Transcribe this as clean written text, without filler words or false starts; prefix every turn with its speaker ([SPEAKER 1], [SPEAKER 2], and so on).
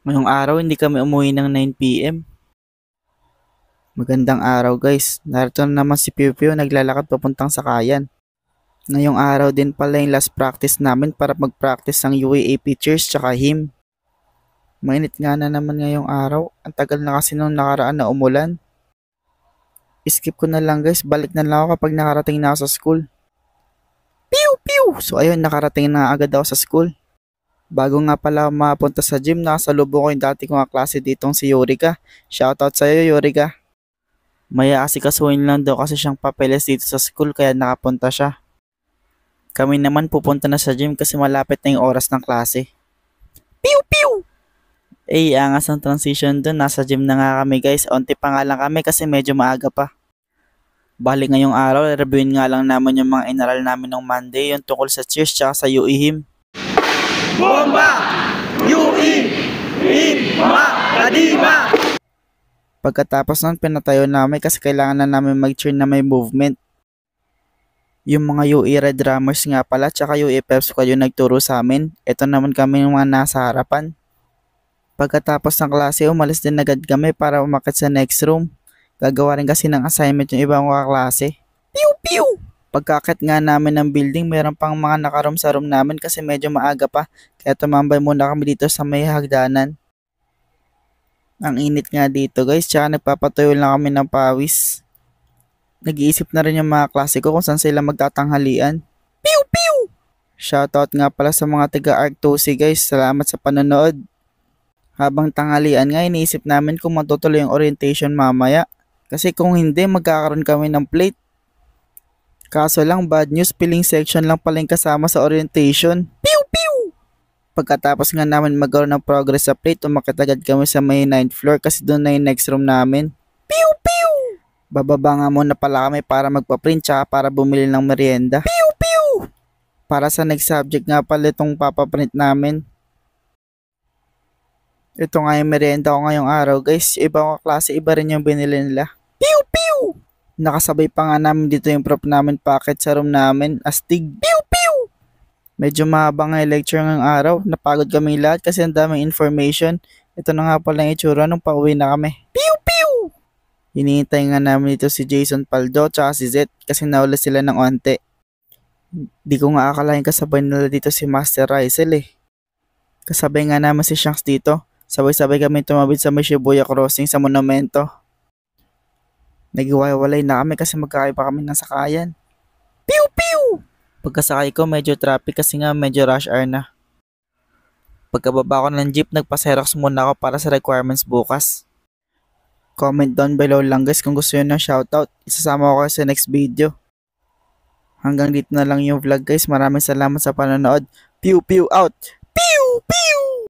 [SPEAKER 1] Ngayong araw hindi kami umuwi ng 9 PM. Magandang araw guys. Narito na naman si Piu Piu naglalakad papuntang sakayan. Ngayong araw din pala yung last practice namin para mag-practice ng UAA pitchers tsaka him. Mainit nga na naman ngayong araw. Ang tagal na kasi nung nakaraan na umulan. Skip ko na lang guys. Balik na lang ako kapag nakarating na ako sa school. Piu Piu! So ayun, nakarating na agad ako sa school. Bago nga pala mapunta sa gym, nakasalubong ko yung dati kong klase ditong si Yorika. Shoutout sa'yo, Yorika. May aasikasuhin lang daw kasi siyang papeles dito sa school kaya nakapunta siya. Kami naman pupunta na sa gym kasi malapit na yung oras ng klase. Piu Piu! Angas ng transition dun. Nasa gym na nga kami guys. Onti pa nga lang kami kasi medyo maaga pa. Bali ngayong araw, reviewin nga lang namin yung mga inaral namin ng Monday, yung tungkol sa cheers tsaka sa UE him.
[SPEAKER 2] Bomba! UE! Himma! Kadima!
[SPEAKER 1] Pagkatapos nun, pinatayo namin kasi kailangan na namin mag-cheer na may movement. Yung mga UE Red Drummers nga pala, tsaka UE Pep Squad yung nagturo sa amin. Ito naman kami yung mga nasa harapan. Pagkatapos ng klase, umalis din agad kami para umakit sa next room. Gagawa rin kasi ng assignment yung ibang mga klase. Piu Piu! Pagkakit nga namin ng building, meron pang mga nakaroom sa room namin kasi medyo maaga pa. Kaya tumambay muna kami dito sa may hagdanan. Ang init nga dito guys, tsaka nagpapatuyo lang kami ng pawis. Nag-iisip na rin yung mga klase ko kung saan sila magtatanghalian. Piu Piu! Shoutout nga pala sa mga taga Arc 2C guys, salamat sa panonood. Habang tanghalian nga, iniisip namin kung matutuloy yung orientation mamaya. Kasi kung hindi, magkakaroon kami ng plate. Kaso lang, bad news, piling section lang pala yung kasama sa orientation. Piu Piu! Pagkatapos nga namin magkaroon ng progress sa plate, umakit agad kami sa may 9th floor kasi doon na yung next room namin. Piu Piu! Bababa nga muna pala kami para magpa-print tsaka para bumili ng merienda. Piu Piu! Para sa next subject nga pala itong papaprint namin. Ito nga yung merienda ko ngayong araw guys. Ibang klase, iba rin yung binili nila. Piu Piu! Nakasabay pa nga namin dito yung prop namin packet sa room namin. Astig. Piu Piu! Medyo mahaba nga yung lecture ngayong araw. Napagod kami lahat kasi ang daming information. Ito na nga pala yung itsura nung pauwi na kami. Piu Piu! Hinihintay nga namin dito si Jason Paldo tsaka si Zet kasi nawala sila ng onte. Di ko nga akalain kasabay nila dito si Master Rizal eh. Kasabay nga naman si Shanks dito. Sabay-sabay kami tumawid sa may Shibuya Crossing sa monumento. Naghiwalay na kami kasi magkakaiba kami ng sakayan. Piu Piu! Pagkasakay ko medyo traffic kasi nga medyo rush hour na. Pagkababa ko ng jeep, nagpa-xerox muna ako para sa requirements bukas. Comment down below lang guys kung gusto nyo ng shoutout. Isasama ko kayo sa next video. Hanggang dito na lang yung vlog guys. Maraming salamat sa panonood. Piu Piu out! Piu Piu!